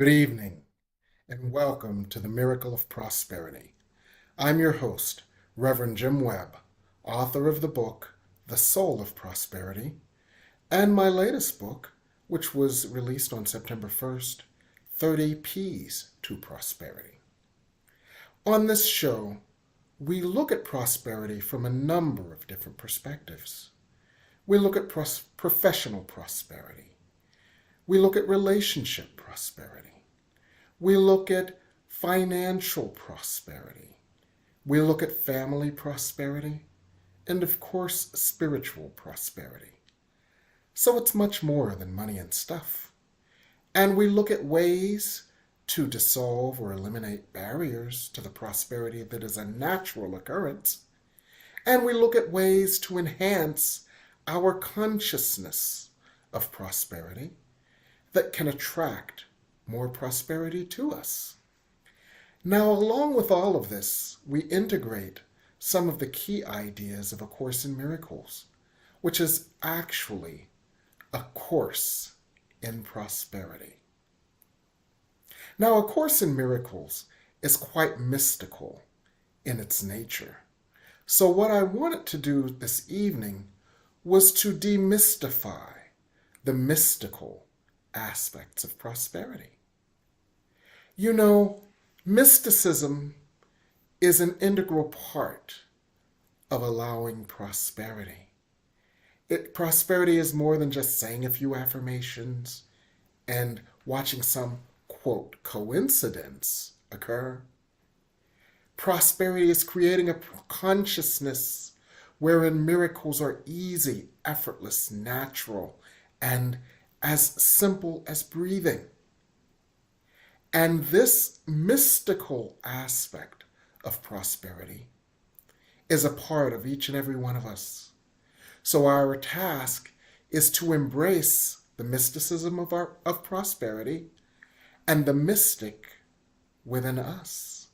Good evening, and welcome to the Miracle of Prosperity. I'm your host, Reverend Jim Webb, author of the book, The Soul of Prosperity, and my latest book, which was released on September 1st, 30 P's to Prosperity. On this show, we look at prosperity from a number of different perspectives. We look at professional prosperity. We look at relationship prosperity. We look at financial prosperity. We look at family prosperity. And of course, spiritual prosperity. So it's much more than money and stuff. And we look at ways to dissolve or eliminate barriers to the prosperity that is a natural occurrence. And we look at ways to enhance our consciousness of prosperity that can attract more prosperity to us. Now, along with all of this, we integrate some of the key ideas of A Course in Miracles, which is actually a course in prosperity. Now, A Course in Miracles is quite mystical in its nature. So what I wanted to do this evening was to demystify the mystical aspects of prosperity. You know, mysticism is an integral part of allowing prosperity. Prosperity is more than just saying a few affirmations and watching some, quote, coincidence occur. Prosperity is creating a consciousness wherein miracles are easy, effortless, natural, and as simple as breathing. And this mystical aspect of prosperity is a part of each and every one of us. So our task is to embrace the mysticism of prosperity and the mystic within us,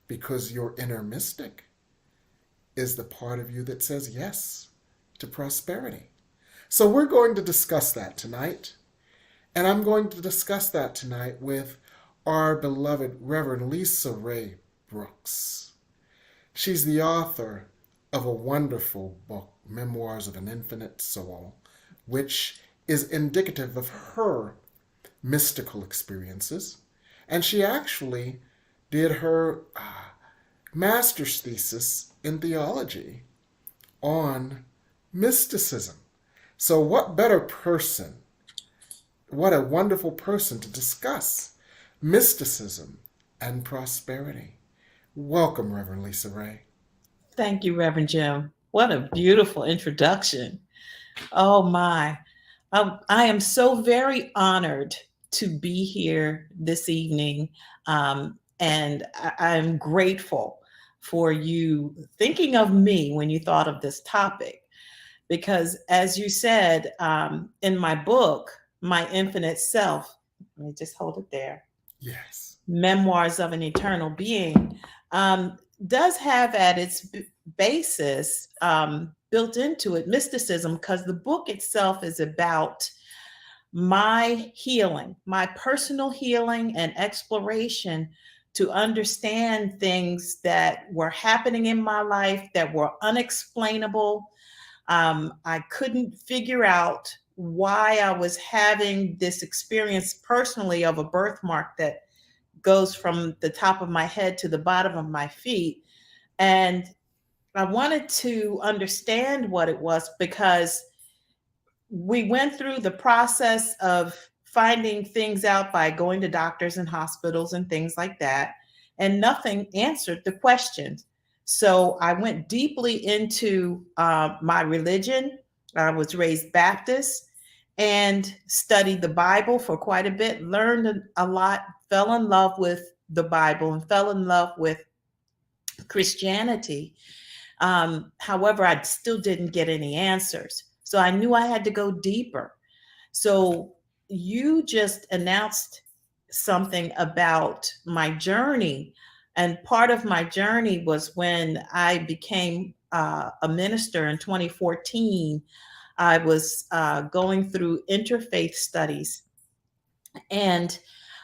because your inner mystic is the part of you that says yes to prosperity. So we're going to discuss that tonight. And I'm going to discuss that tonight with our beloved Reverend Rae Brooks. She's the author of a wonderful book, Memoirs of an Infinite Soul, which is indicative of her mystical experiences. And she actually did her master's thesis in theology on mysticism. So what better person, what a wonderful person to discuss mysticism and prosperity. Welcome, Reverend Rae. Thank you, Reverend Jim. What a beautiful introduction. Oh, my. I am so very honored to be here this evening. And I'm grateful for you thinking of me when you thought of this topic. Because, as you said in my book, My Infinite Self, let me just hold it there. Yes. Memoirs of an Eternal Being, does have at its basis built into it mysticism, because the book itself is about my healing, my personal healing and exploration to understand things that were happening in my life that were unexplainable. I couldn't figure out why I was having this experience personally of a birthmark that goes from the top of my head to the bottom of my feet. And I wanted to understand what it was, because we went through the process of finding things out by going to doctors and hospitals and things like that, and nothing answered the questions. So I went deeply into my religion. I was raised Baptist and studied the Bible for quite a bit, learned a lot, fell in love with the Bible and fell in love with Christianity. However, I still didn't get any answers. So I knew I had to go deeper. So you just announced something about my journey. And part of my journey was when I became a minister in 2014. I was going through interfaith studies. And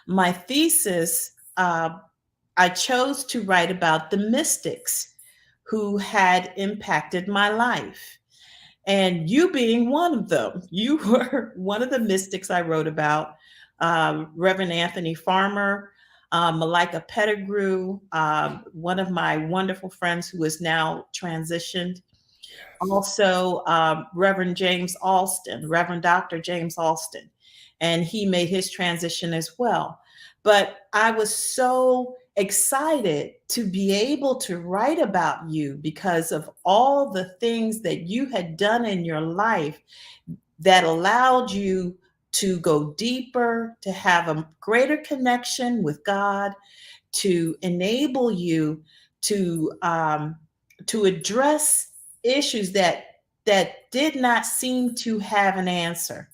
my thesis, I chose to write about the mystics who had impacted my life. And you being one of them, you were one of the mystics I wrote about. Reverend Anthony Farmer, Malika Pettigrew, one of my wonderful friends who is now transitioned. Yes. Also, Reverend Dr. James Alston, and he made his transition as well. But I was so excited to be able to write about you because of all the things that you had done in your life that allowed you to go deeper, to have a greater connection with God, to enable you to address issues that did not seem to have an answer.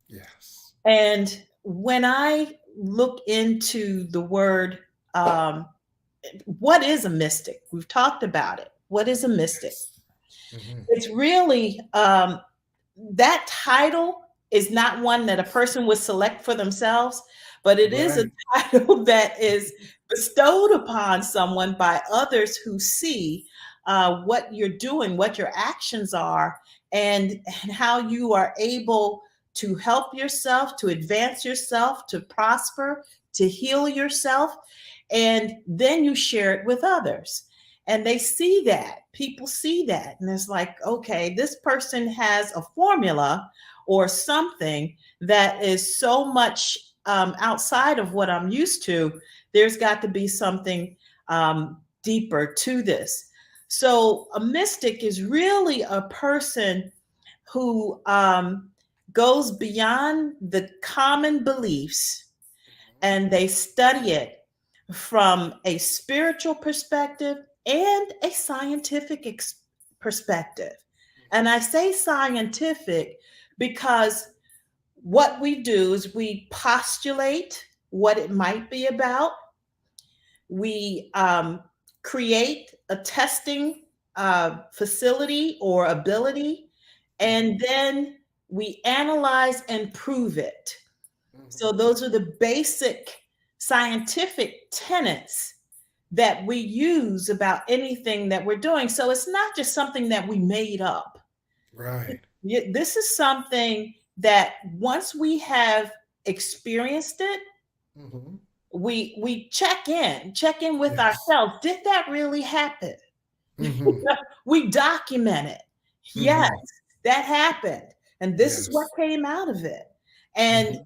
Yes. And when I look into the word, um, what is a mystic? We've talked about it. What is a mystic? Yes. Hmm. It's really that title is not one that a person would select for themselves, but it is a Right. title that is bestowed upon someone by others who see what you're doing, what your actions are, and how you are able to help yourself, to advance yourself, to prosper, to heal yourself. And then you share it with others. And they see that, people see that, and it's like, okay, this person has a formula or something that is so much outside of what I'm used to. There's got to be something deeper to this. So a mystic is really a person who goes beyond the common beliefs, and they study it from a spiritual perspective and a scientific perspective. And I say scientific because what we do is we postulate what it might be about. We create a testing facility or ability, and then we analyze and prove it. So Hmm. those are the basic scientific tenets that we use about anything that we're doing. So it's not just something that we made up. Right. This is something that once we have experienced it, Hmm. we check in with Yes. ourselves. Did that really happen? Hmm. We document it. Yes, Hmm. that happened, and this is what Yes. came out of it. And Hmm.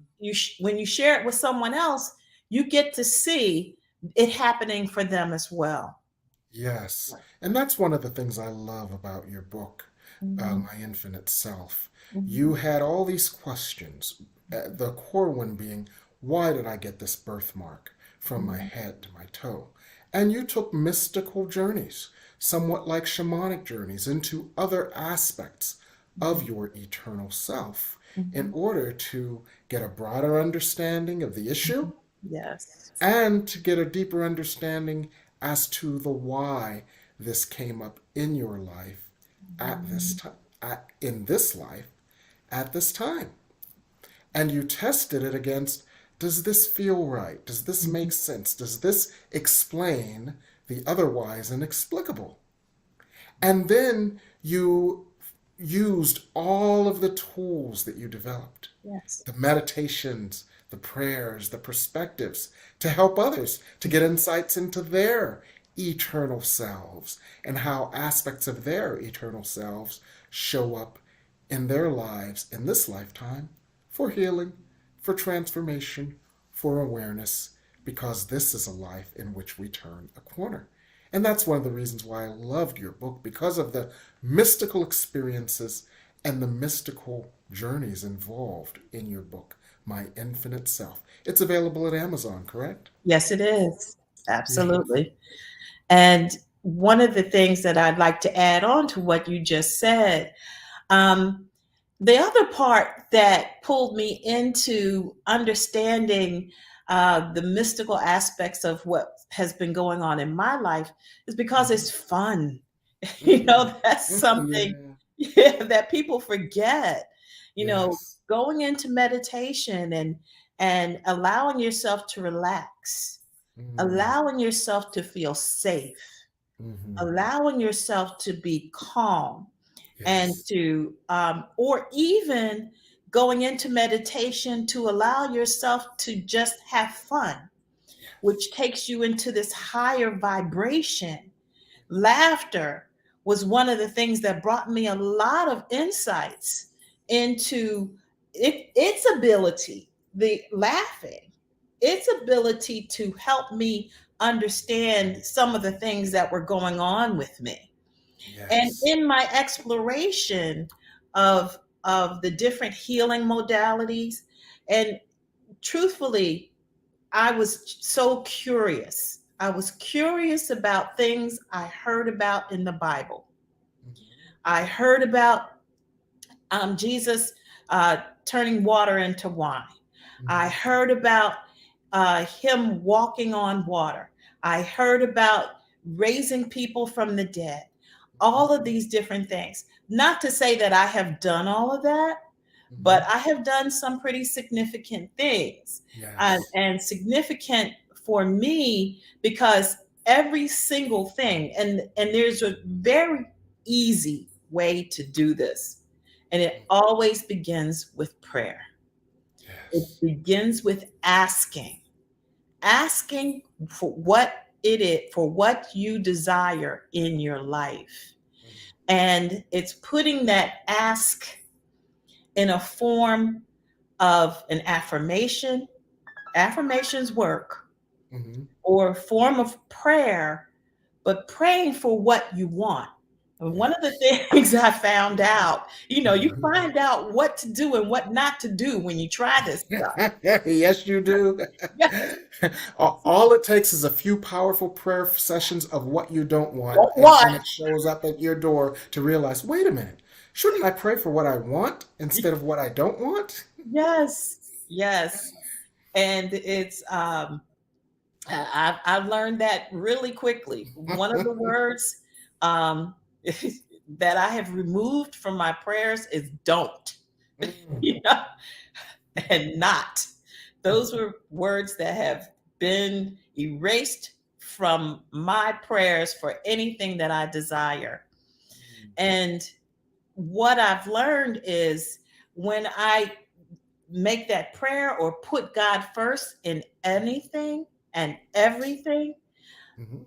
when you share it with someone else, you get to see it happening for them as well. Yes. And that's one of the things I love about your book, Mhm, My Infinite Self. mhm, You had all these questions, the core one being, why did I get this birthmark from my mhm, head to my toe? And you took mystical journeys, somewhat like shamanic journeys, into other aspects of your eternal self in mhm, order to get a broader understanding of the issue mhm. Yes. and to get a deeper understanding as to the why this came up in your life at this Mhm, time, in this life at this time. And you tested it against, does this feel right? Does this mhm, make sense? Does this explain the otherwise inexplicable? And then you used all of the tools that you developed, yes. the meditations, the prayers, the perspectives, to help others to get insights into their eternal selves and how aspects of their eternal selves show up in their lives in this lifetime for healing, for transformation, for awareness, because this is a life in which we turn a corner. And that's one of the reasons why I loved your book, because of the mystical experiences and the mystical journeys involved in your book, My Infinite Self. It's available at Amazon, correct? Yes, it is. Yeah. Absolutely. And one of the things that I'd like to add on to what you just said, um, the other part that pulled me into understanding the mystical aspects of what has been going on in my life is because Hmm. it's fun. Hmm. That's something, Yeah. yeah, that people forget. Yes. Going into meditation and allowing yourself to relax, allowing yourself to feel safe, allowing yourself to be calm, and Yes. to, or even going into meditation to allow yourself to just have fun, which takes you into this higher vibration. Laughter was one of the things that brought me a lot of insights into its ability, the laughing, its ability to help me understand some of the things that were going on with me. And Yes. in my exploration of the different healing modalities, and truthfully, I was so curious. I was curious about things I heard about in the Bible. I heard about Jesus turning water into wine. I heard about him walking on water. I heard about raising people from the dead. All of these different things. Not to say that I have done all of that, but I have done some pretty significant things, Yes. and significant for me because every single thing, and there's a very easy way to do this, and it always begins with prayer. It Yes. begins with asking for what it is, for what you desire in your life, and it's putting that ask in a form of an affirmation. Affirmations work, or a form of prayer, but praying for what you want. And one of the Yes. things I found out, you find out what to do and what not to do when you try this stuff. Yes, you do. Yes. All it takes is a few powerful prayer sessions of what you don't want, Don't and then want. it shows up at your door to realize, wait a minute, shouldn't I pray for what I want instead of what I don't want? Yes. Yes. And it's I've learned that really quickly. One of the words um, that I have removed from my prayers is don't, you know, and not. Those were words that have been erased from my prayers for anything that I desire. And what I've learned is when I make that prayer or put God first in anything and everything,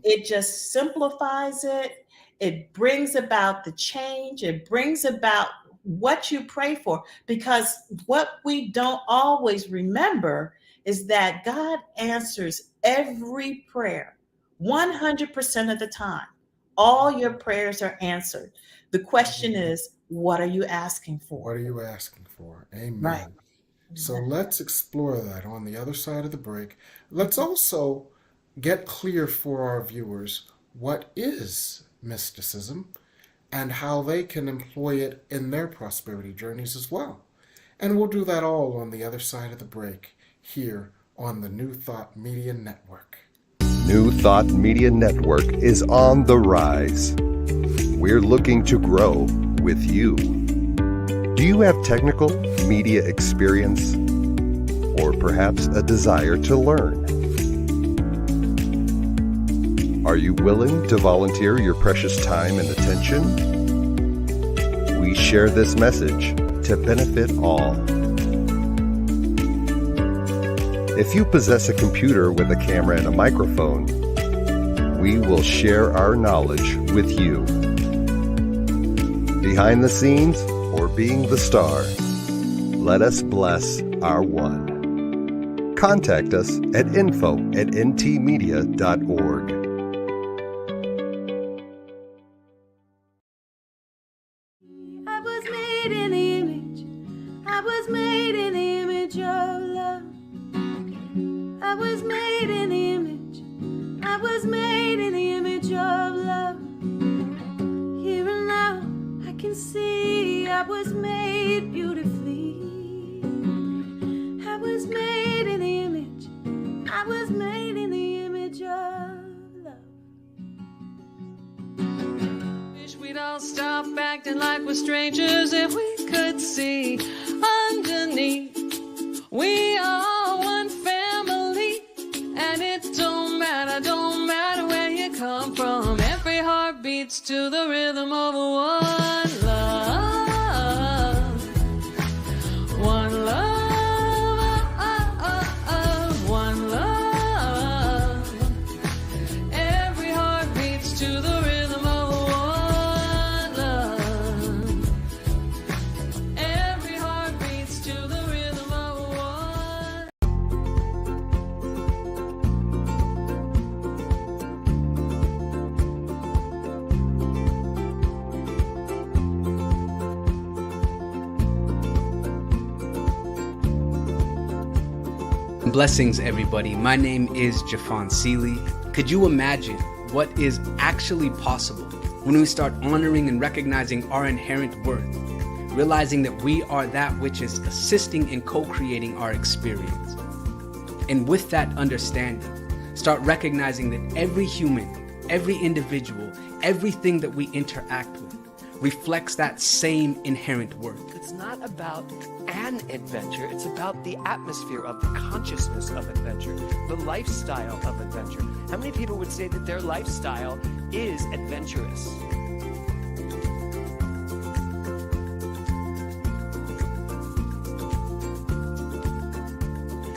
it just simplifies it. It brings about the change. It brings about what you pray for. Because what we don't always remember is that God answers every prayer 100% of the time. All your prayers are answered. The question is, what are you asking for? What are you asking for? Right. Amen. So let's explore that on the other side of the break. Let's also get clear for our viewers what is mysticism and how they can employ it in their prosperity journeys as well. And we'll do that all on the other side of the break here on the New Thought Media Network. New Thought Media Network is on the rise. We're looking to grow with you. Do you have technical media experience or perhaps a desire to learn? Are you willing to volunteer your precious time and attention? We share this message to benefit all. If you possess a computer with a camera and a microphone, we will share our knowledge with you. Behind the scenes or being the star, let us bless our one. Contact us at info@ntmedia.org. I was made in the image. I was made in the image of love. I was made in the image. I was made in the image of love. Here and now I can see I was made beautifully. I was made in the image. I was made in the image of love. Wish we'd all stop acting like we're strangers if we could see underneath. We are one. don't matter where you come from. Every heart beats to the rhythm of one love, one love, one love. Every heart beats to the rhythm of one love. Every heart beats to the rhythm of one. Blessings, everybody. My name is Jafon Seeley. Could you imagine what is actually possible when we start honoring and recognizing our inherent worth, realizing that we are that which is assisting and co-creating our experience? And with that understanding, start recognizing that every human, every individual, everything that we interact with reflects that same inherent worth. It's not about an adventure, it's about the atmosphere of the consciousness of adventure, the lifestyle of adventure. How many people would say that their lifestyle is adventurous?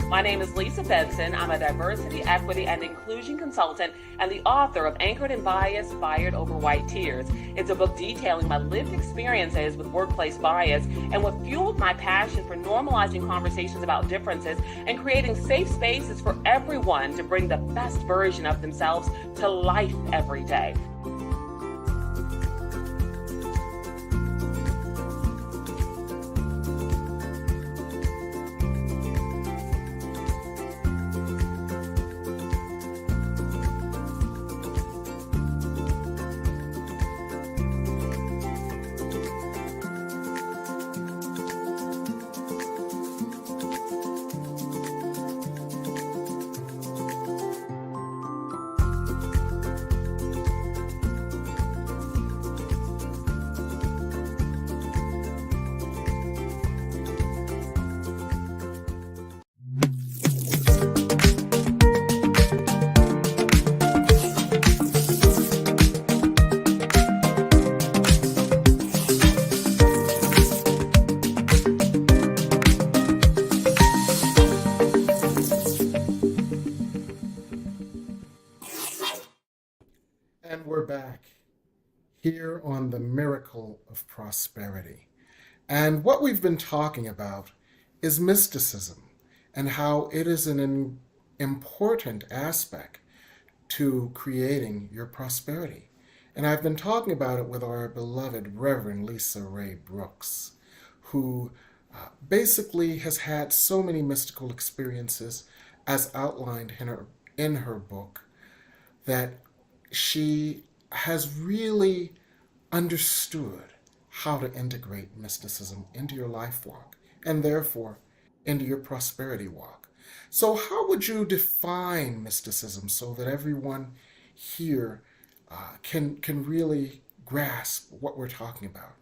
My name is Lisa Benson. I'm a diversity, equity, and inclusion consultant and the author of Anchored in Bias, Fired Over White Tears. It's a book detailing my lived experiences with workplace bias and what fueled my passion for normalizing conversations about differences and creating safe spaces for everyone to bring the best version of themselves to life every day. And we're back here on the Miracle of Prosperity. And what we've been talking about is mysticism and how it is an important aspect to creating your prosperity. And I've been talking about it with our beloved Reverend Lisa Rae Brooks, who basically has had so many mystical experiences as outlined in her book that she has really understood how to integrate mysticism into your life walk and therefore into your prosperity walk. So how would you define mysticism so that everyone here can really grasp what we're talking about?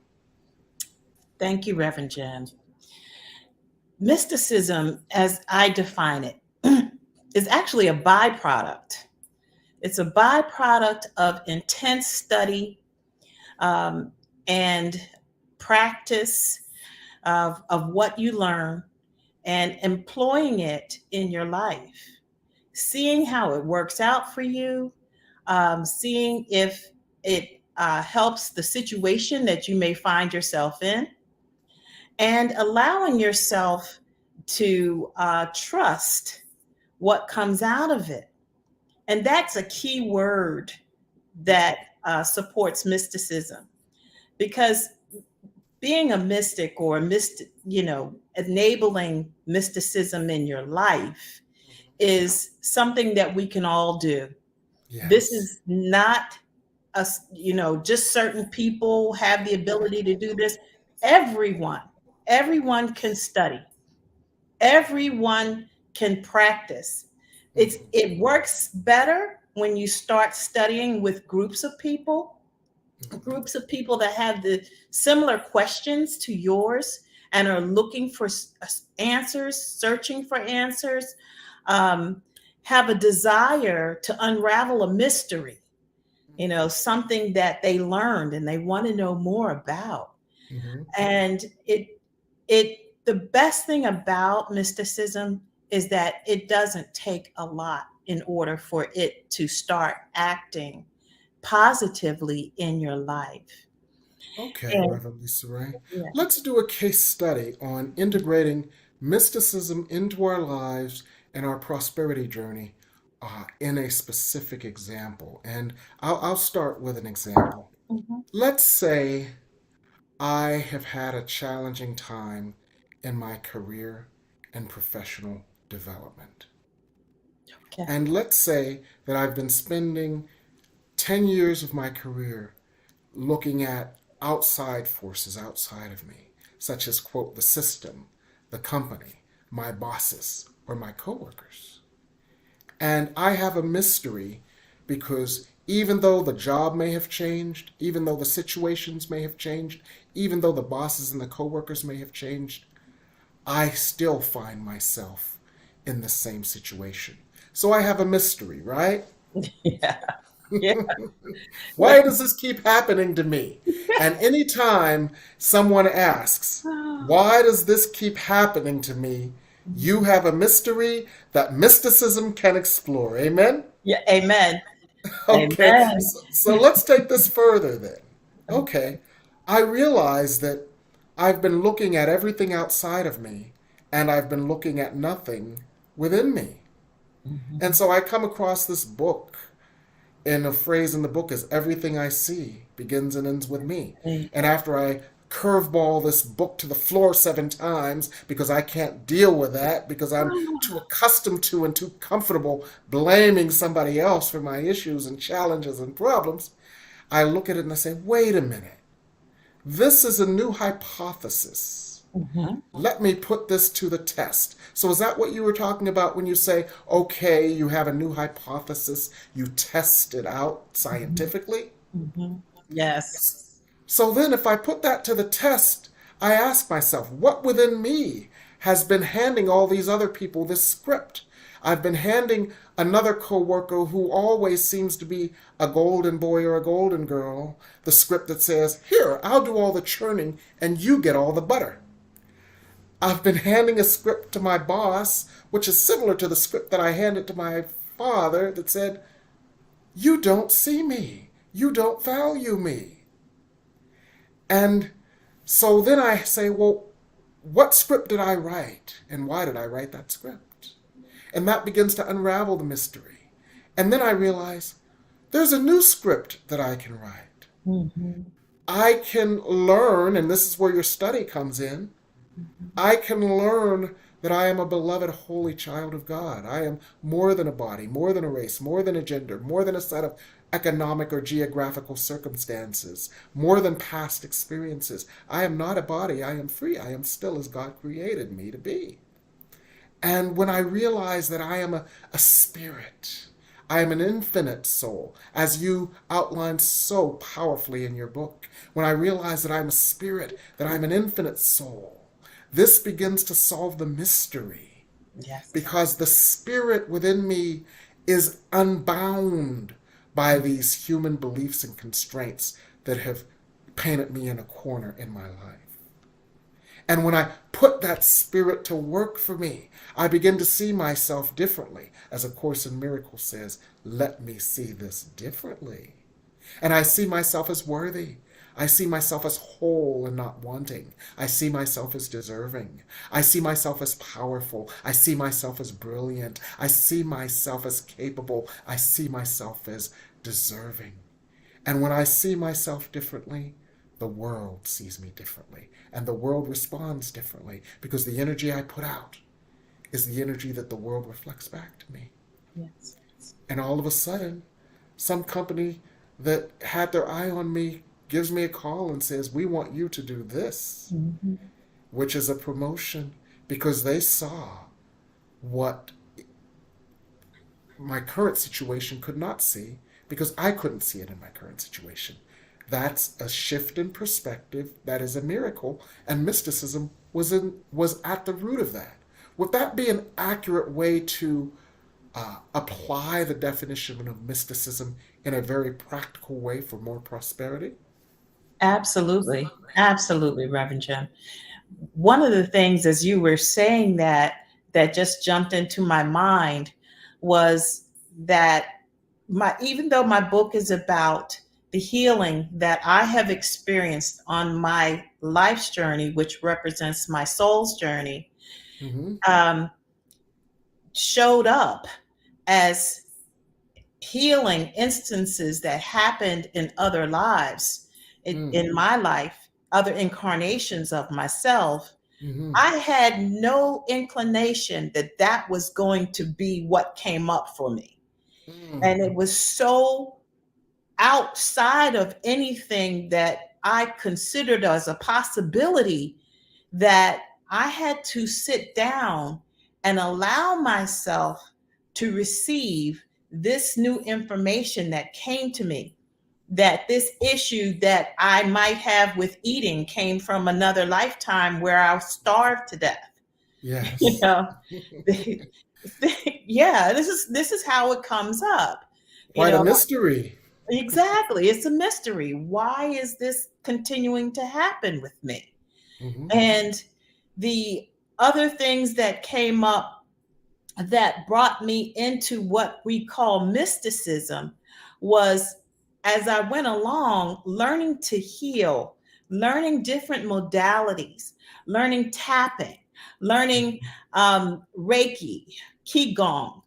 Thank you, Reverend Jim. Mysticism, as I define it, is actually a byproduct. It's a byproduct of intense study and practice of what you learn and employing it in your life, seeing how it works out for you, seeing if it helps the situation that you may find yourself in, and allowing yourself to trust what comes out of it. And that's a key word that supports mysticism, because being a mystic or enabling mysticism in your life is something that we can all do. Yes. This is not just certain people have the ability to do this. Everyone can study. Everyone can practice. It works better when you start studying with groups of people that have the similar questions to yours and are looking for answers, searching for answers, have a desire to unravel a mystery, something that they learned and they want to know more about. Mhm. And the best thing about mysticism is that it doesn't take a lot in order for it to start acting positively in your life. Okay, And Reverend Lisa Rae. yeah. Let's do a case study on integrating mysticism into our lives and our prosperity journey in a specific example. And I'll start with an example. Mhm. Let's say I have had a challenging time in my career and professional development. Okay. And let's say that I've been spending 10 years of my career looking at outside forces outside of me, such as, quote, the system, the company, my bosses, or my coworkers. And I have a mystery because even though the job may have changed, even though the situations may have changed, even though the bosses and the coworkers may have changed, I still find myself in the same situation. So I have a mystery, right? Yeah. Yeah. Why does this keep happening to me? And anytime someone asks, why does this keep happening to me? You have a mystery that mysticism can explore. Amen? Yeah. Amen. Okay, Amen. so let's take this further then. Okay, I realize that I've been looking at everything outside of me and I've been looking at nothing within me. And so I come across this book, and a phrase in the book is, everything I see begins and ends with me. And after I curveball this book to the floor 7 times because I can't deal with that, because I'm too accustomed to and too comfortable blaming somebody else for my issues and challenges and problems, I look at it and I say, wait a minute. This is a new hypothesis. Let me put this to the test. So is that what you were talking about when you say, okay, you have a new hypothesis, you test it out scientifically? Yes. So then if I put that to the test, I ask myself, what within me has been handing all these other people this script? I've been handing another coworker who always seems to be a golden boy or a golden girl the script that says, here, I'll do all the churning and you get all the butter. I've been handing a script to my boss, which is similar to the script that I handed to my father that said, you don't see me. You don't value me. And so then I say, well, what script did I write? And why did I write that script? And that begins to unravel the mystery. And then I realize there's a new script that I can write. I can learn, and this is where your study comes in, I can learn that I am a beloved holy child of God. I am more than a body, more than a race, more than a gender, more than a set of economic or geographical circumstances, more than past experiences. I am not a body. I am free. I am still as God created me to be. And when I realize that I am a spirit, I am an infinite soul, as you outlined so powerfully in your book, when I realize that I'm a spirit, that I'm an infinite soul, this begins to solve the mystery. Yes. Because the spirit within me is unbound by these human beliefs and constraints that have painted me in a corner in my life. And when I put that spirit to work for me, I begin to see myself differently. As A Course in Miracles says, let me see this differently. And I see myself as worthy. I see myself as whole and not wanting. I see myself as deserving. I see myself as powerful. I see myself as brilliant. I see myself as capable. I see myself as deserving. And when I see myself differently, the world sees me differently. And the world responds differently because the energy I put out is the energy that the world reflects back to me. Yes. And all of a sudden, some company that had their eye on me gives me a call and says, we want you to do this, which is a promotion because they saw what my current situation could not see because I couldn't see it in my current situation. That's a shift in perspective. That is a miracle. And mysticism was at the root of that. Would that be an accurate way to apply the definition of mysticism in a very practical way for more prosperity? Absolutely. Absolutely, Reverend Jim. One of the things as you were saying that just jumped into my mind was that even though my book is about the healing that I have experienced on my life's journey, which represents my soul's journey, Mm-hmm. showed up as healing instances that happened in other lives, in my life, other incarnations of myself. Mm-hmm. I had no inclination that that was going to be what came up for me. And it was so outside of anything that I considered as a possibility that I had to sit down and allow myself to receive this new information that came to me, that this issue that I might have with eating came from another lifetime where I was starved to death. Yes. You know, yeah, this is how it comes up. Quite a mystery. Exactly. It's a mystery. Why is this continuing to happen with me? Mm-hmm. And the other things that came up that brought me into what we call mysticism was, as I went along, learning to heal, learning different modalities, learning tapping, learning Reiki, Qigong,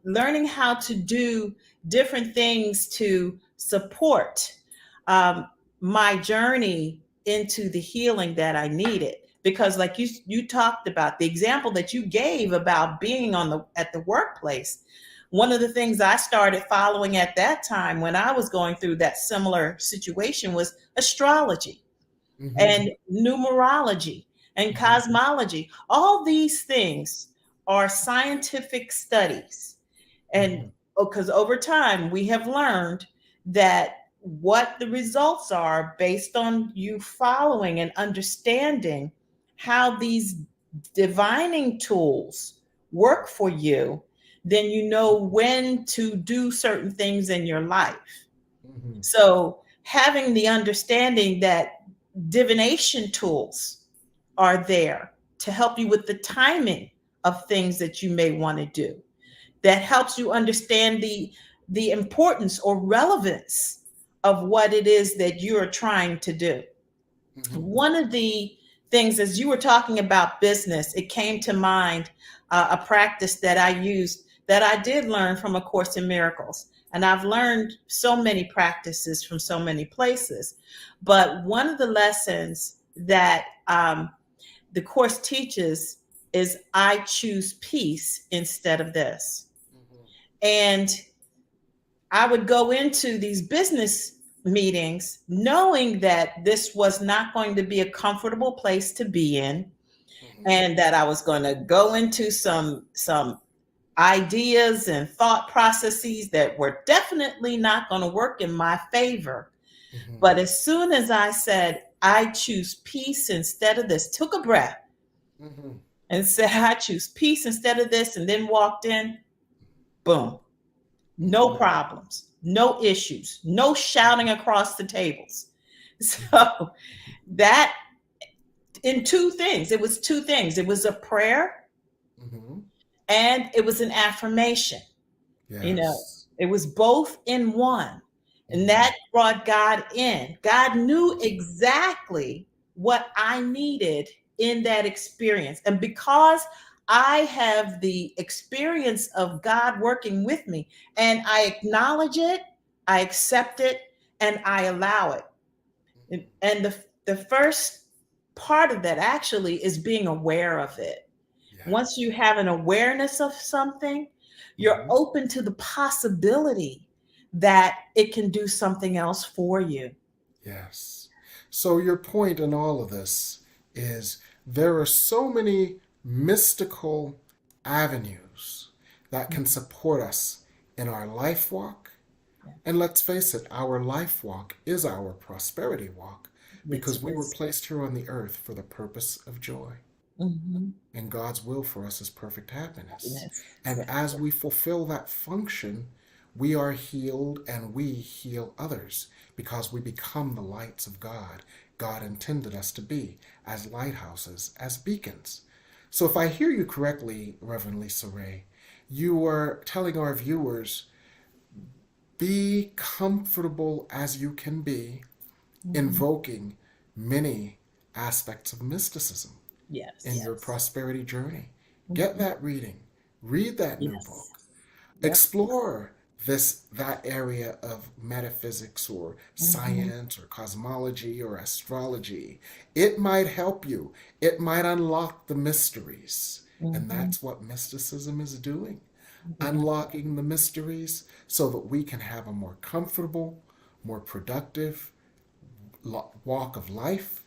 learning how to do different things to support my journey into the healing that I needed. Because like you talked about the example that you gave about being at the workplace, one of the things I started following at that time when I was going through that similar situation was astrology and numerology and cosmology. All these things are scientific studies. And because over time we have learned that what the results are based on you following and understanding how these divining tools work for you, then you know when to do certain things in your life. So having the understanding that divination tools are there to help you with the timing of things that you may want to do, that helps you understand the importance or relevance of what it is that you're trying to do. One of the things, as you were talking about business, it came to mind a practice that I used that I did learn from A Course in Miracles. And I've learned so many practices from so many places. But one of the lessons that the Course teaches is I choose peace instead of this. And I would go into these business meetings knowing that this was not going to be a comfortable place to be in, and that I was going to go into some ideas and thought processes that were definitely not going to work in my favor. But as soon as I said, I choose peace instead of this, took a breath and said, I choose peace instead of this, and then walked in, boom, no problems, no issues, no shouting across the tables. So that in two things, it was two things. It was a prayer and it was an affirmation. Yes. You know, it was both in one. And that brought God in. God knew exactly what I needed in that experience. And because I have the experience of God working with me, and I acknowledge it, I accept it, and I allow it. And the first part of that actually is being aware of it. Yes. Once you have an awareness of something, you're open to the possibility that it can do something else for you. Yes. So your point in all of this is there are so many mystical avenues that can support us in our life walk. And let's face it, our life walk is our prosperity walk because we were placed here on the earth for the purpose of joy. Mhm. And God's will for us is perfect happiness. Yes. And as we fulfill that function, we are healed and we heal others because we become the lights of God. God intended us to be as lighthouses, as beacons. So if I hear you correctly, Reverend Lisa Rae, you are telling our viewers, be comfortable as you can be, invoking many aspects of mysticism Yes. in your prosperity journey. Get that reading. Read that new Yes. book. Yep. Explore that area of metaphysics or science or cosmology or astrology. It might help you. It might unlock the mysteries. And that's what mysticism is doing. Unlocking the mysteries so that we can have a more comfortable, more productive walk of life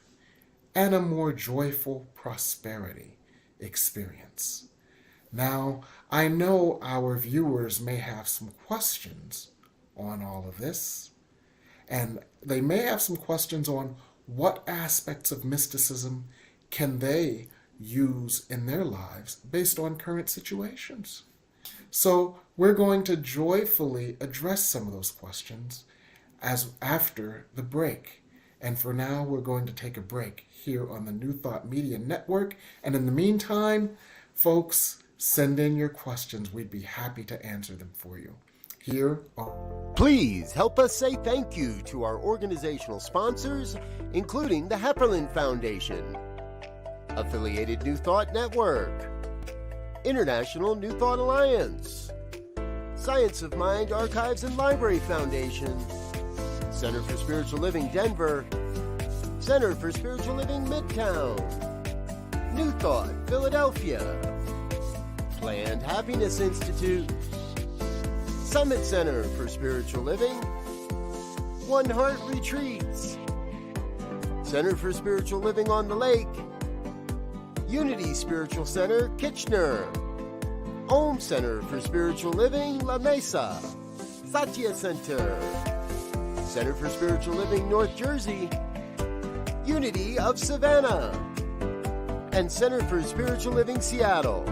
and a more joyful prosperity experience. Now, I know our viewers may have some questions on all of this, and they may have some questions on what aspects of mysticism can they use in their lives based on current situations. So, we're going to joyfully address some of those questions as after the break. And for now, we're going to take a break here on the New Thought Media Network. And in the meantime, folks, send in your questions. We'd be happy to answer them for you. Here on... Please help us say thank you to our organizational sponsors, including the Hepperlin Foundation, Affiliated New Thought Network, International New Thought Alliance, Science of Mind Archives and Library Foundation, Center for Spiritual Living Denver, Center for Spiritual Living Midtown, New Thought Philadelphia, Planned Happiness Institute, Summit Center for Spiritual Living, One Heart Retreats, Center for Spiritual Living on the Lake, Unity Spiritual Center Kitchener, Om Center for Spiritual Living La Mesa, Satya Center, Center for Spiritual Living North Jersey, Unity of Savannah, and Center for Spiritual Living Seattle,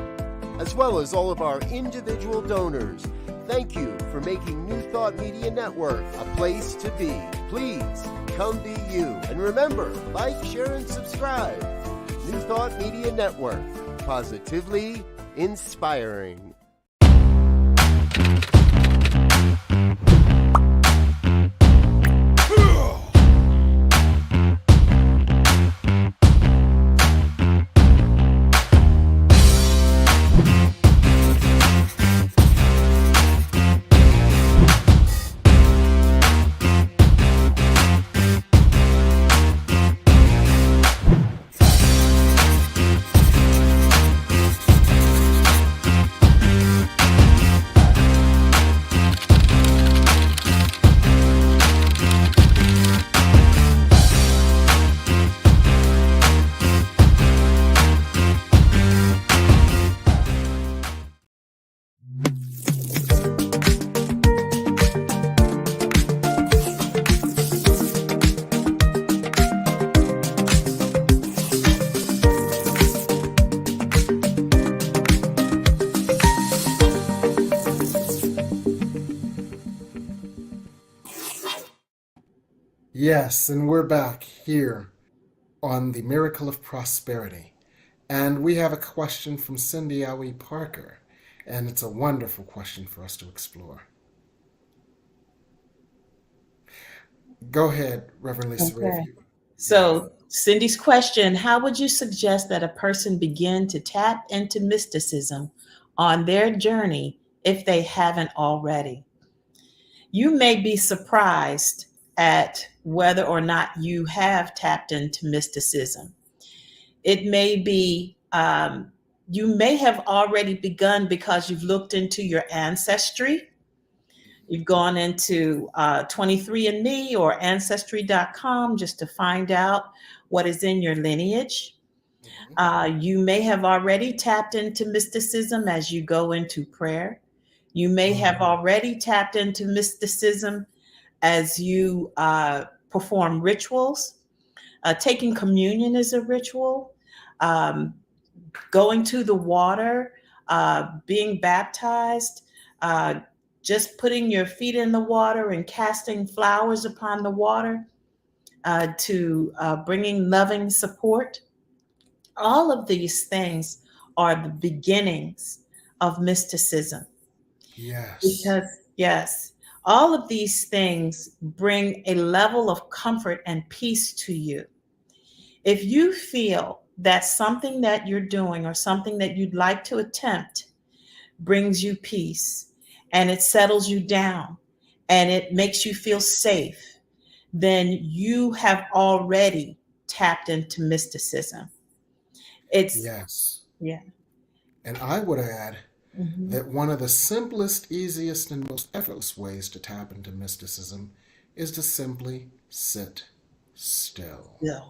as well as all of our individual donors. Thank you for making New Thought Media Network a place to be. Please come be you. And remember, like, share, and subscribe. New Thought Media Network, positively inspiring. Yes, and we're back here on the Miracle of Prosperity. And we have a question from Cindy Aoi Parker, and it's a wonderful question for us to explore. Go ahead, Reverend Lisa Rae. Okay. So Cindy's question, how would you suggest that a person begin to tap into mysticism on their journey if they haven't already? You may be surprised at whether or not you have tapped into mysticism. It may be, you may have already begun because you've looked into your ancestry. You've gone into 23andMe or Ancestry.com just to find out what is in your lineage. You may have already tapped into mysticism as you go into prayer. You may have already tapped into mysticism as you perform rituals. Taking communion is a ritual. going to the water, being baptized, just putting your feet in the water and casting flowers upon the water, to bringing loving support. All of these things are the beginnings of mysticism. Yes. Because, yes, all of these things bring a level of comfort and peace to you. If you feel that something that you're doing or something that you'd like to attempt brings you peace and it settles you down and it makes you feel safe, then you have already tapped into mysticism. It's, Yes. yeah. And I would add Mhm. that one of the simplest, easiest, and most effortless ways to tap into mysticism is to simply sit still. Yeah.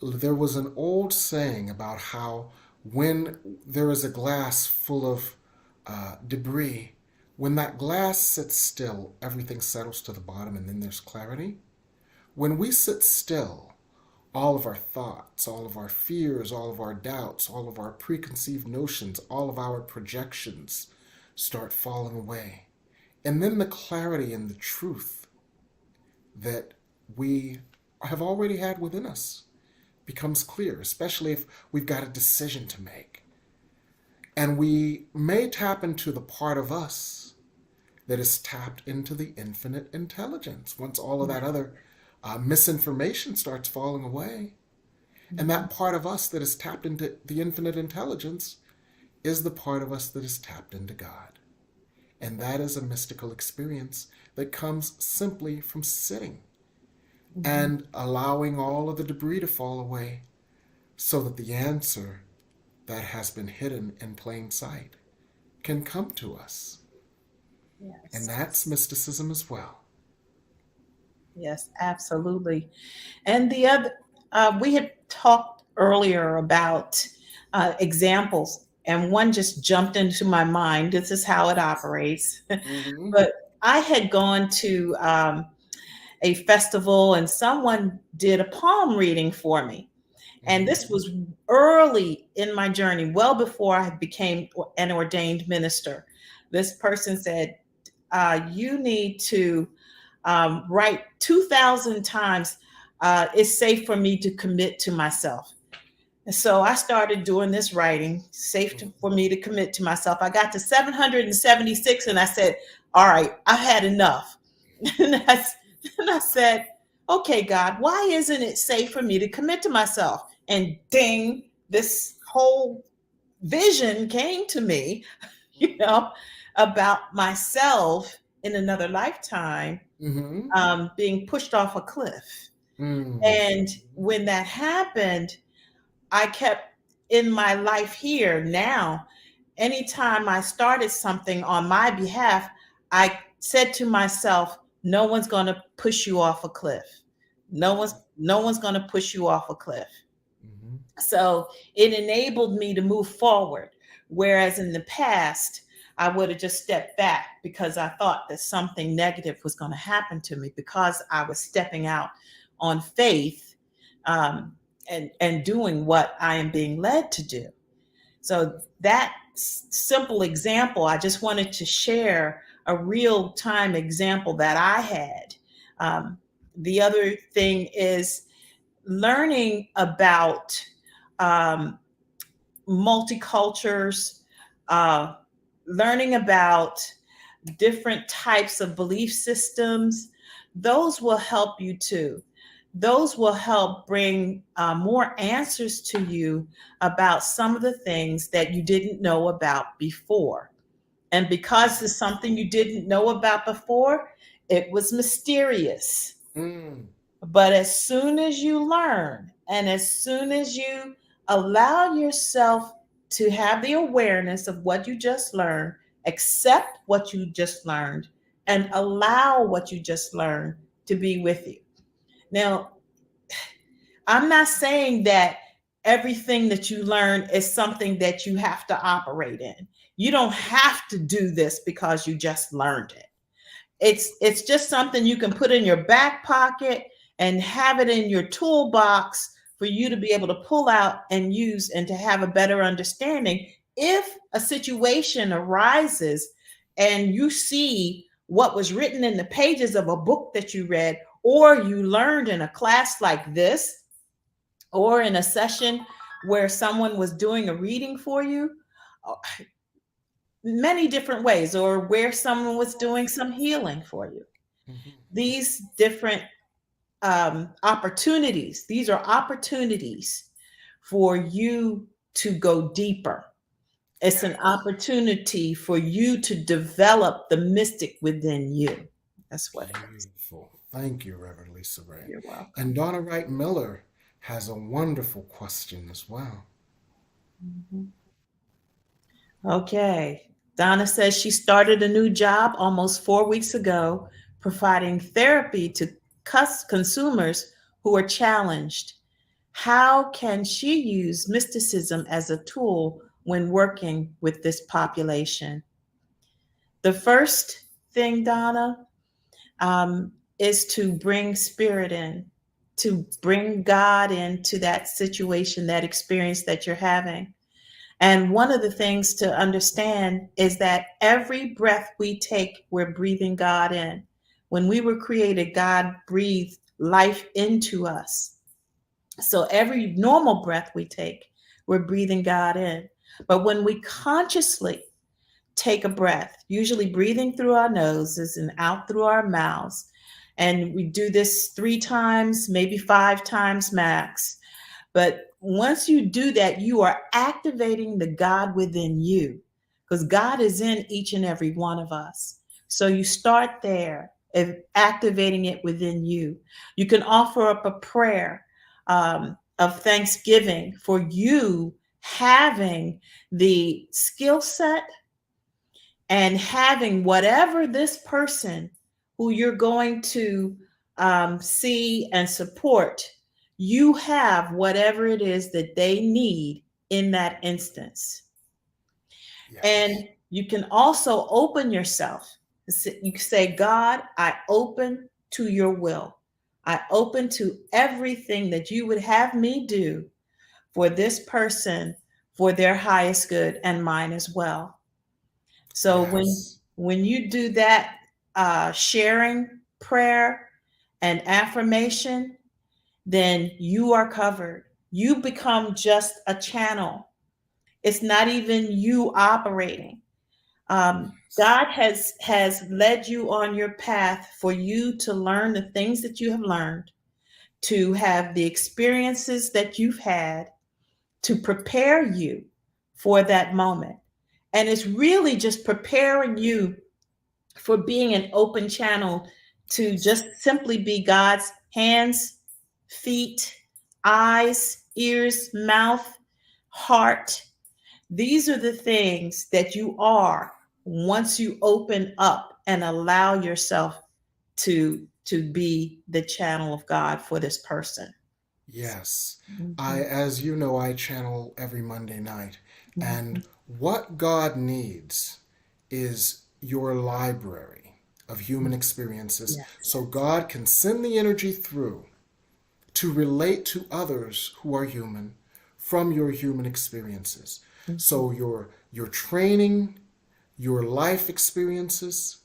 There was an old saying about how when there is a glass full of debris, when that glass sits still, everything settles to the bottom and then there's clarity. When we sit still, all of our thoughts, all of our fears, all of our doubts, all of our preconceived notions, all of our projections start falling away. And then the clarity and the truth that we have already had within us becomes clear, especially if we've got a decision to make. And we may tap into the part of us that is tapped into the infinite intelligence once all of that other misinformation starts falling away. And that part of us that is tapped into the infinite intelligence is the part of us that is tapped into God. And that is a mystical experience that comes simply from sitting and allowing all of the debris to fall away so that the answer that has been hidden in plain sight can come to us. Yes. And that's mysticism as well. Yes, absolutely. And the other, we had talked earlier about examples, and one just jumped into my mind. This is how it operates. Mm-hmm. But I had gone to a festival, and someone did a palm reading for me. And this was early in my journey, well before I became an ordained minister. This person said, you need to write 2,000 times, it's safe for me to commit to myself. And so I started doing this writing, for me to commit to myself. I got to 776 and I said, all right, I've had enough. And I said, okay, God, why isn't it safe for me to commit to myself? And ding, this whole vision came to me, about myself in another lifetime, being pushed off a cliff. And when that happened, I kept in my life here now, anytime I started something on my behalf, I said to myself, no one's going to push you off a cliff. No one's going to push you off a cliff. So it enabled me to move forward. Whereas in the past, I would have just stepped back because I thought that something negative was going to happen to me because I was stepping out on faith, and doing what I am being led to do. So that simple example, I just wanted to share a real time example that I had. The other thing is learning about multicultures, learning about different types of belief systems. Those will help you too. Those will help bring more answers to you about some of the things that you didn't know about before. And because it's something you didn't know about before, it was mysterious. But as soon as you learn, and as soon as you allow yourself to have the awareness of what you just learned, accept what you just learned, and allow what you just learned to be with you. Now, I'm not saying that everything that you learn is something that you have to operate in. You don't have to do this because you just learned it. It's just something you can put in your back pocket and have it in your toolbox for you to be able to pull out and use and to have a better understanding. If a situation arises and you see what was written in the pages of a book that you read, or you learned in a class like this, or in a session where someone was doing a reading for you, many different ways, or where someone was doing some healing for you. These different opportunities, these are opportunities for you to go deeper. It's an opportunity for you to develop the mystic within you. That's what it is. Beautiful. Thank you, Reverend Lisa Rae. You're welcome. And Donna Wright Miller has a wonderful question as well. Okay. Donna says she started a new job almost 4 weeks ago, providing therapy to consumers who are challenged. How can she use mysticism as a tool when working with this population? The first thing, Donna, is to bring spirit in, to bring God into that situation, that experience that you're having. And one of the things to understand is that every breath we take, we're breathing God in. When we were created, God breathed life into us. So every normal breath we take, we're breathing God in. But when we consciously take a breath, usually breathing through our noses and out through our mouths, and we do this 3 times, maybe 5 times max. But once you do that, you are activating the God within you, because God is in each and every one of us. So you start there, activating it within you. You can offer up a prayer of thanksgiving for you having the skill set and having whatever this person who you're going to see and support, you have whatever it is that they need in that instance. Yes. And you can also open yourself. You can say, God, I open to your will. I open to everything that you would have me do for this person, for their highest good and mine as well. So Yes. when you do that sharing prayer and affirmation, then you are covered. You become just a channel. It's not even you operating. God has led you on your path for you to learn the things that you have learned, to have the experiences that you've had, to prepare you for that moment. And it's really just preparing you for being an open channel to just simply be God's hands, feet, eyes, ears, mouth, heart. These are the things that you are once you open up and allow yourself to be the channel of God for this person. Yes. Mhm. As you know, I channel every Monday night. And what God needs is your library of human experiences. Yes. So God can send the energy through to relate to others who are human from your human experiences. So your training, your life experiences,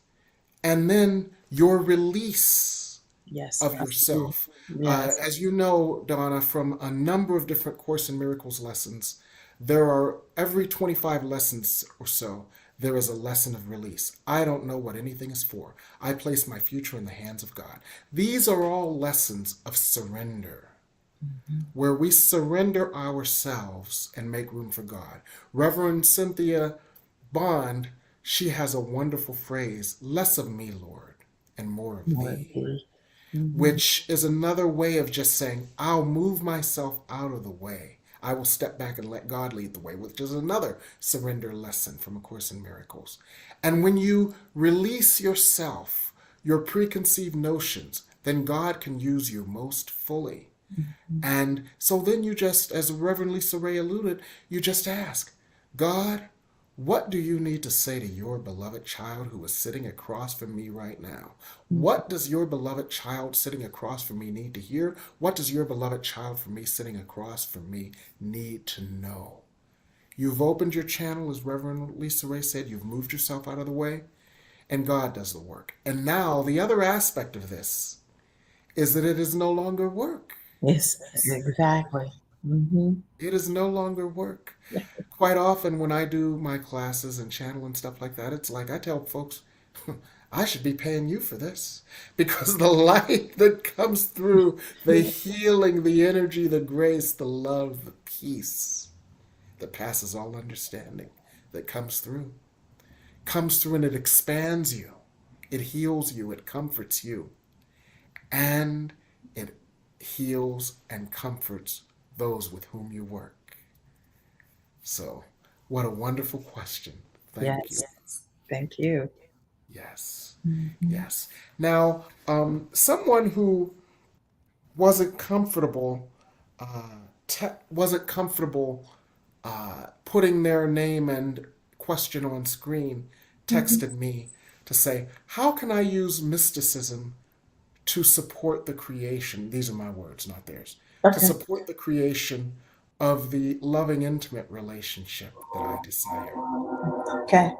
and then your release Yes. of yourself. Yes. As you know, Donna, from a number of different Course in Miracles lessons, there are every 25 lessons or so, there is a lesson of release. I don't know what anything is for. I place my future in the hands of God. These are all lessons of surrender, where we surrender ourselves and make room for God. Reverend Cynthia Bond, she has a wonderful phrase, less of me, Lord, and more of thee, which is another way of just saying, I'll move myself out of the way. I will step back and let God lead the way, which is another surrender lesson from A Course in Miracles. And when you release yourself, your preconceived notions, then God can use you most fully. And so then you just, as Reverend Lisa Rae alluded, you just ask, God, What do you need to say to your beloved child who is sitting across from me right now? What does your beloved child sitting across from me need to hear? What does your beloved child from me sitting across from me need to know? You've opened your channel, as Reverend Lisa Rae said. You've moved yourself out of the way, and God does the work. And now the other aspect of this is that it is no longer work. Yes, exactly. Mm-hmm. It is no longer work. Quite often when I do my classes and channel and stuff like that, it's like I tell folks, I should be paying you for this, because the light that comes through, the healing, the energy, the grace, the love, the peace that passes all understanding that comes through and it expands you. It heals you. It comforts you. And it heals and comforts those with whom you work. So, what a wonderful question. Thank you. Thank you. Yes. Yes. Now, someone who wasn't comfortable, putting their name and question on screen texted me to say, how can I use mysticism to support the creation? These are my words, not theirs. To support the creation of the loving, intimate relationship that I desire. Okay.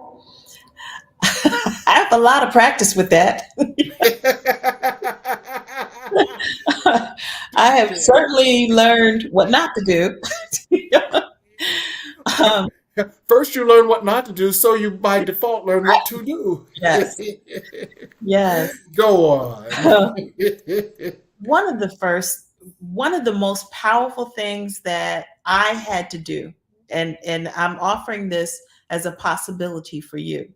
I have a lot of practice with that. I have certainly learned what not to do. First, you learn what not to do, so you by default learn what to do. Yes. Yes. Go on. One of the most powerful things that I had to do, and I'm offering this as a possibility for you,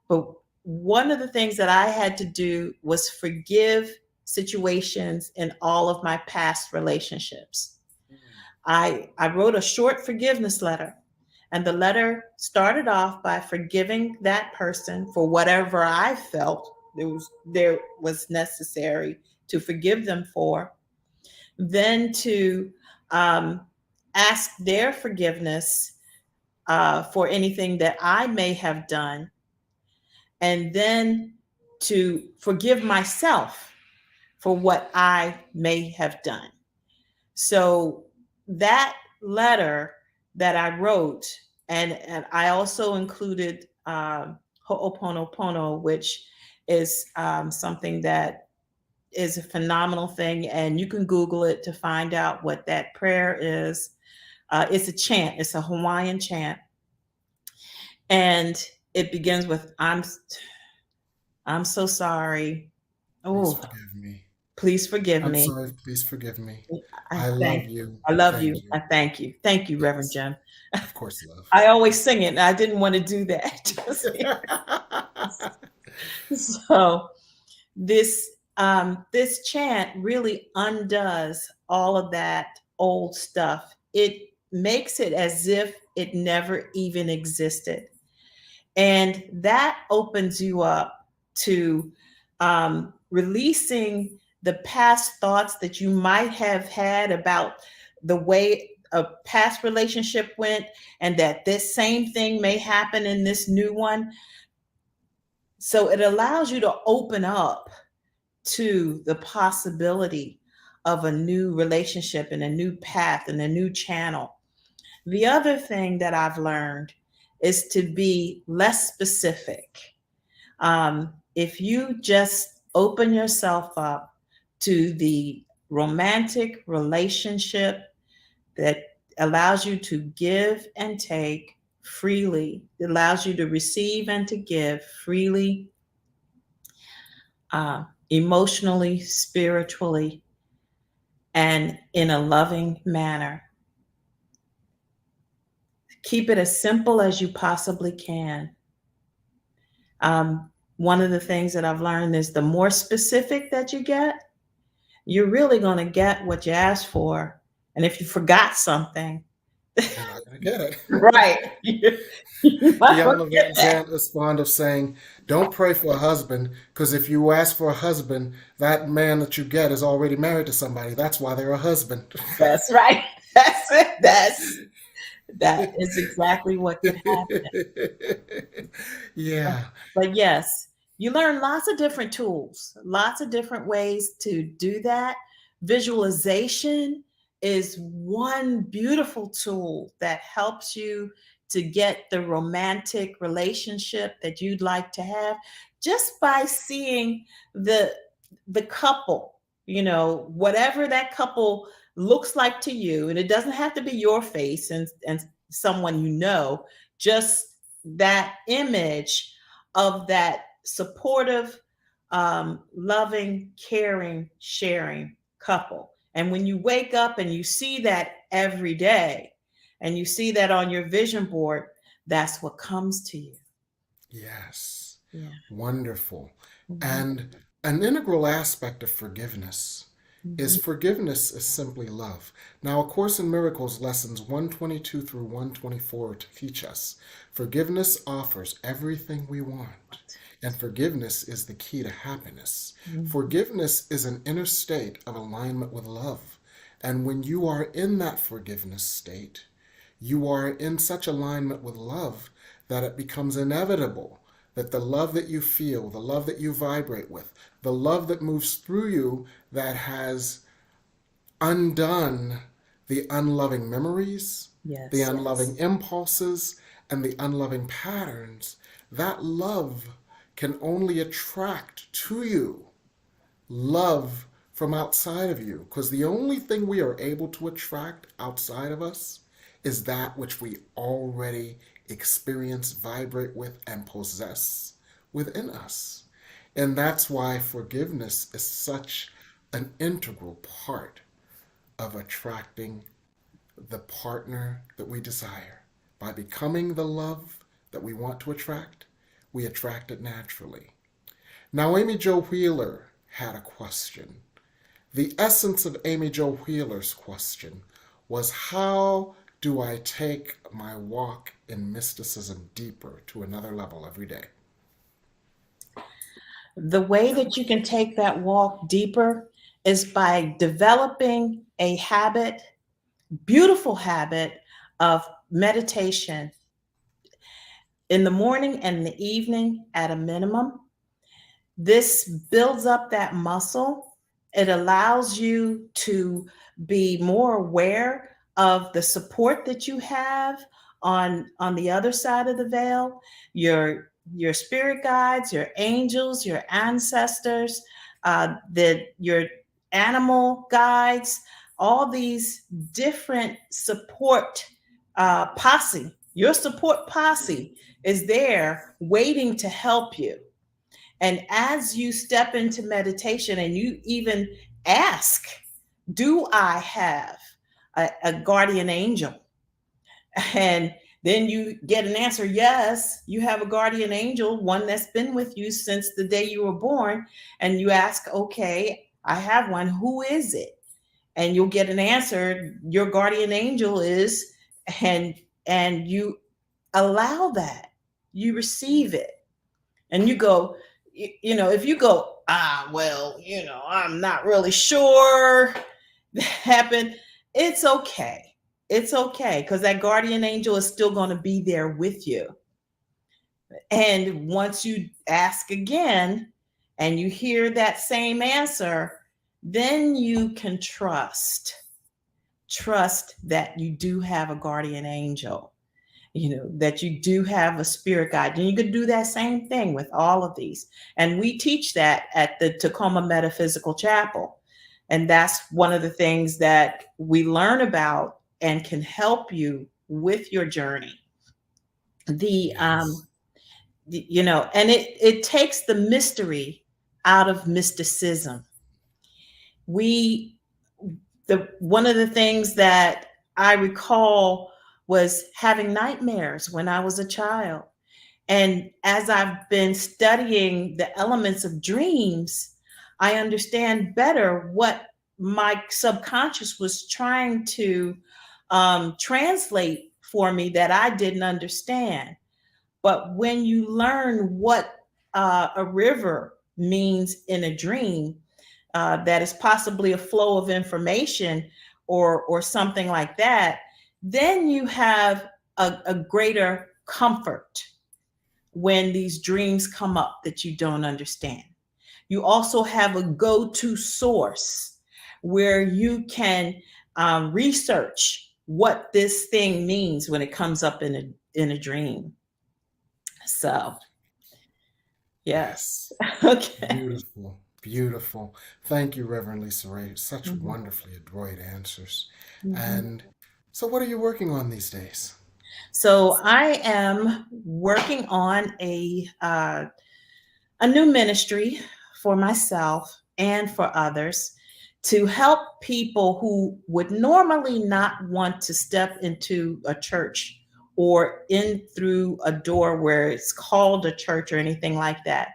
but one of the things that I had to do was forgive situations in all of my past relationships. I wrote a short forgiveness letter, and the letter started off by forgiving that person for whatever I felt there was necessary to forgive them for, then to ask their forgiveness for anything that I may have done, and then to forgive myself for what I may have done. So that letter that I wrote, and I also included Ho'oponopono, which is something that is a phenomenal thing, and you can Google it to find out what that prayer is. It's a chant. It's a Hawaiian chant, and it begins with I'm so sorry. Please forgive me. Please forgive me. I'm sorry. Please forgive me. I love you. I love you. I thank you. Thank you, Reverend Jim. Of course, love. I always sing it, and I didn't want to do that. So this chant really undoes all of that old stuff. It makes it as if it never even existed. And that opens you up to releasing the past thoughts that you might have had about the way a past relationship went, and that this same thing may happen in this new one. So it allows you to open up to the possibility of a new relationship and a new path and a new channel. The other thing that I've learned is to be less specific. If you just open yourself up to the romantic relationship that allows you to give and take freely, it allows you to receive and to give freely, emotionally, spiritually, and in a loving manner. Keep it as simple as you possibly can. One of the things that I've learned is the more specific that you get, you're really going to get what you asked for. And if you forgot something, you're not going to get it. Right. The Van Zandt is fond of saying, don't pray for a husband, because if you ask for a husband, that man that you get is already married to somebody. That's why they're a husband. That's right. That's it. That is exactly what could happen. Yeah. But yes, you learn lots of different tools, lots of different ways to do that. Visualization is one beautiful tool that helps you to get the romantic relationship that you'd like to have just by seeing the the couple, whatever that couple looks like to you, and it doesn't have to be your face and someone just that image of that supportive, loving, caring, sharing couple. And when you wake up and you see that every day and you see that on your vision board, that's what comes to you. Yes. Yeah. Wonderful. Mhm. And an integral aspect of forgiveness is Mhm. forgiveness is simply love. Now, A Course in Miracles lessons 122 through 124 to teach us forgiveness offers everything we want, and forgiveness is the key to happiness. Mhm. Forgiveness is an inner state of alignment with love. And when you are in that forgiveness state, you are in such alignment with love that it becomes inevitable that the love that you feel, the love that you vibrate with, the love that moves through you that has undone the unloving memories, Yes. the unloving impulses, and the unloving patterns, that love can only attract to you love from outside of you. Because the only thing we are able to attract outside of us is that which we already experience, vibrate with, and possess within us. And that's why forgiveness is such an integral part of attracting the partner that we desire. By becoming the love that we want to attract, we attract it naturally. Now, Amy Jo Wheeler had a question. The essence of Amy Jo Wheeler's question was, how do I take my walk in mysticism deeper to another level every day? The way that you can take that walk deeper is by developing a habit, beautiful habit of meditation in the morning and in the evening at a minimum. This builds up that muscle. It allows you to be more aware of the support that you have on the other side of the veil, your spirit guides, your angels, your ancestors, your animal guides, all these different support posse. Your support posse is there waiting to help you. And as you step into meditation and you even ask, do I have a guardian angel? And then you get an answer, yes, you have a guardian angel, one that's been with you since the day you were born. And you ask, okay, I have one. Who is it? And you'll get an answer, your guardian angel is, and you allow that. You receive it. And you go, if you go, well, I'm not really sure that happened, it's okay. It's okay, because that guardian angel is still going to be there with you. And once you ask again and you hear that same answer, then you can trust that you do have a guardian angel, that you do have a spirit guide. And you could do that same thing with all of these. And we teach that at the Tacoma Metaphysical Chapel. And that's one of the things that we learn about and can help you with your journey. And it takes the mystery out of mysticism. One of the things that I recall was having nightmares when I was a child. And as I've been studying the elements of dreams, I understand better what my subconscious was trying to translate for me that I didn't understand. But when you learn what a river means in a dream, that is possibly a flow of information or something like that, then you have a greater comfort when these dreams come up that you don't understand. You also have a go-to source where you can research what this thing means when it comes up in a dream. So, yes. Okay. Beautiful, beautiful. Thank you, Reverend Lisa Rae. Such wonderfully adroit answers. And so, what are you working on these days? So I am working on a new ministry for myself and for others to help people who would normally not want to step into a church or in through a door where it's called a church or anything like that.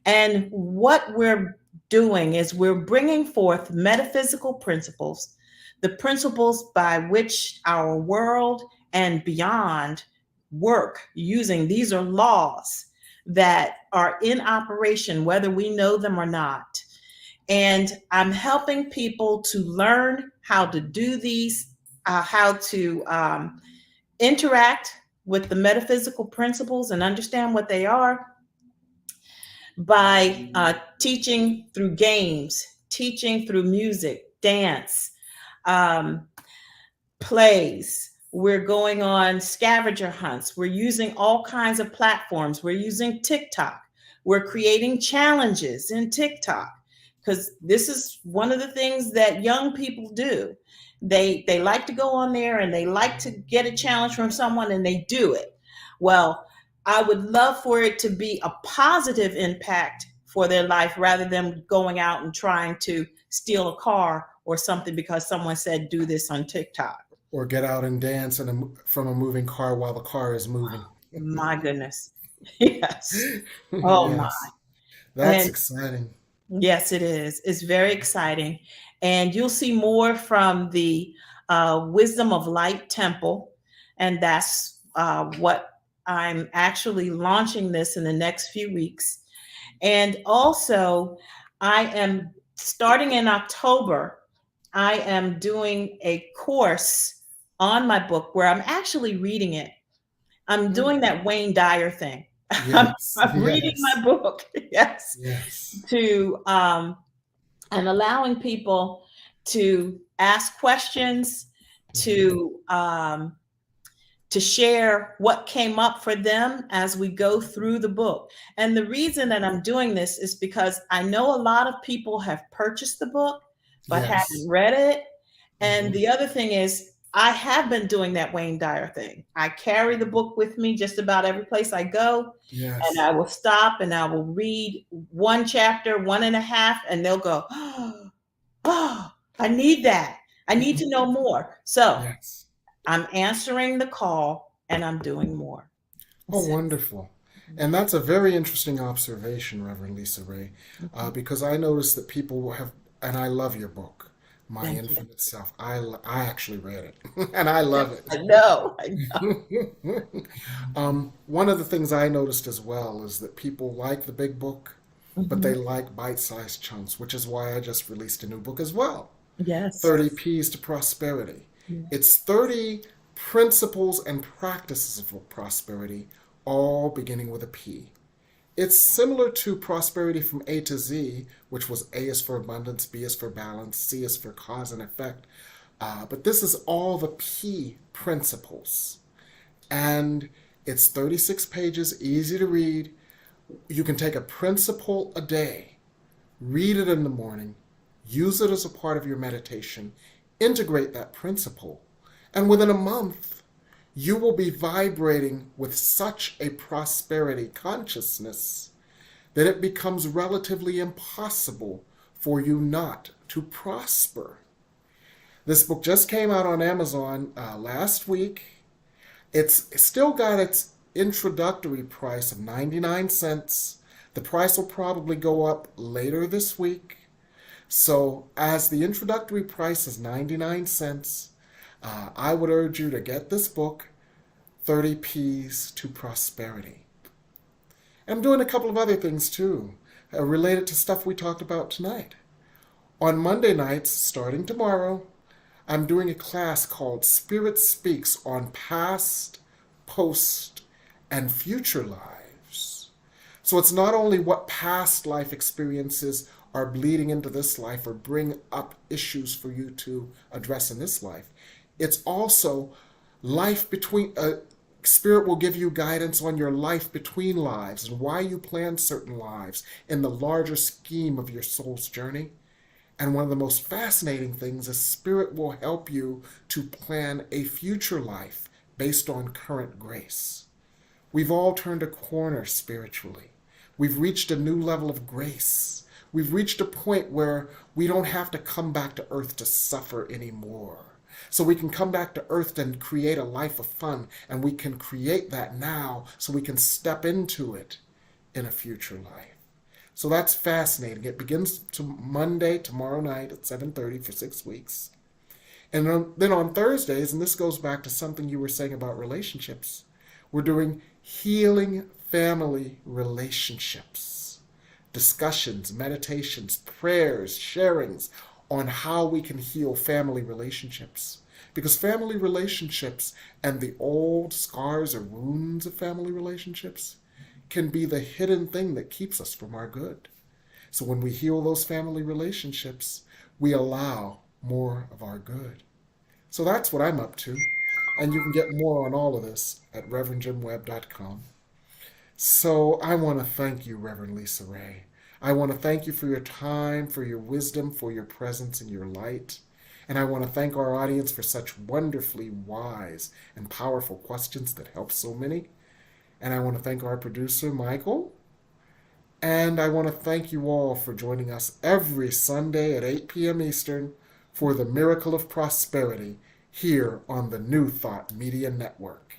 And what we're doing is we're bringing forth metaphysical principles, the principles by which our world and beyond work using. These are laws that are in operation, whether we know them or not. And I'm helping people to learn how to do these, how to interact with the metaphysical principles and understand what they are by teaching through games, teaching through music, dance, plays. We're going on scavenger hunts. We're using all kinds of platforms. We're using TikTok. We're creating challenges in TikTok because this is one of the things that young people do. They like to go on there and they like to get a challenge from someone and they do it. Well, I would love for it to be a positive impact for their life rather than going out and trying to steal a car or something because someone said do this on TikTok. Or get out and dance from a moving car while the car is moving. My goodness. Yes. Oh Yes. my. That's And exciting. yes, it is. It's very exciting. And you'll see more from the Wisdom of Light Temple. And that's what I'm actually launching this in the next few weeks. And also, I am starting in October, I am doing a course on my book where I'm actually reading it. I'm doing that Wayne Dyer thing. Yes. I'm reading my book, yes, Yes. to and allowing people to ask questions, to share what came up for them as we go through the book. And the reason that I'm doing this is because I know a lot of people have purchased the book, but Yes. haven't read it. And the other thing is, I have been doing that Wayne Dyer thing. I carry the book with me just about every place I go. Yes. And I will stop and I will read one chapter, 1.5, and they'll go, oh, I need that. I need to know more. So Yes. I'm answering the call and I'm doing more. Oh, wonderful. And that's a very interesting observation, Reverend Lisa Rae, because I noticed that people have, and I love your book, My Thank you. Infinite Self. I actually read it, and I love it. I know. One of the things I noticed as well is that people like the big book, but they like bite-sized chunks, which is why I just released a new book as well. Yes. 30 P's to Prosperity. It's 30 principles and practices of prosperity, all beginning with a P. It's similar to Prosperity from A to Z, which was A is for abundance, B is for balance, C is for cause and effect. But this is all the P principles. And it's 36 pages, easy to read. You can take a principle a day, read it in the morning, use it as a part of your meditation, integrate that principle, and within a month, you will be vibrating with such a prosperity consciousness that it becomes relatively impossible for you not to prosper. This book just came out on Amazon last week. It's still got its introductory price of 99 cents. The price will probably go up later this week. So as the introductory price is 99 cents, I would urge you to get this book, 30 P's to Prosperity. I'm doing a couple of other things too, related to stuff we talked about tonight. On Monday nights, starting tomorrow, I'm doing a class called Spirit Speaks on Past, Post, and Future Lives. So it's not only what past life experiences are bleeding into this life or bring up issues for you to address in this life. It's also life between, Spirit will give you guidance on your life between lives and why you plan certain lives in the larger scheme of your soul's journey. And one of the most fascinating things is Spirit will help you to plan a future life based on current grace. We've all turned a corner spiritually. We've reached a new level of grace. We've reached a point where we don't have to come back to earth to suffer anymore. So we can come back to earth and create a life of fun, and we can create that now so we can step into it in a future life. So that's fascinating. It begins Monday, tomorrow night at 7:30 for 6 weeks. And then on Thursdays, and this goes back to something you were saying about relationships, we're doing healing family relationships, discussions, meditations, prayers, sharings on how we can heal family relationships. Because family relationships and the old scars or wounds of family relationships can be the hidden thing that keeps us from our good. So when we heal those family relationships, we allow more of our good. So that's what I'm up to. And you can get more on all of this at revjimwebb.com. So I want to thank you, Reverend Lisa Rae. I want to thank you for your time, for your wisdom, for your presence and your light. And I want to thank our audience for such wonderfully wise and powerful questions that help so many. And I want to thank our producer, Michael. And I want to thank you all for joining us every Sunday at 8 p.m. Eastern for the Miracle of Prosperity here on the New Thought Media Network.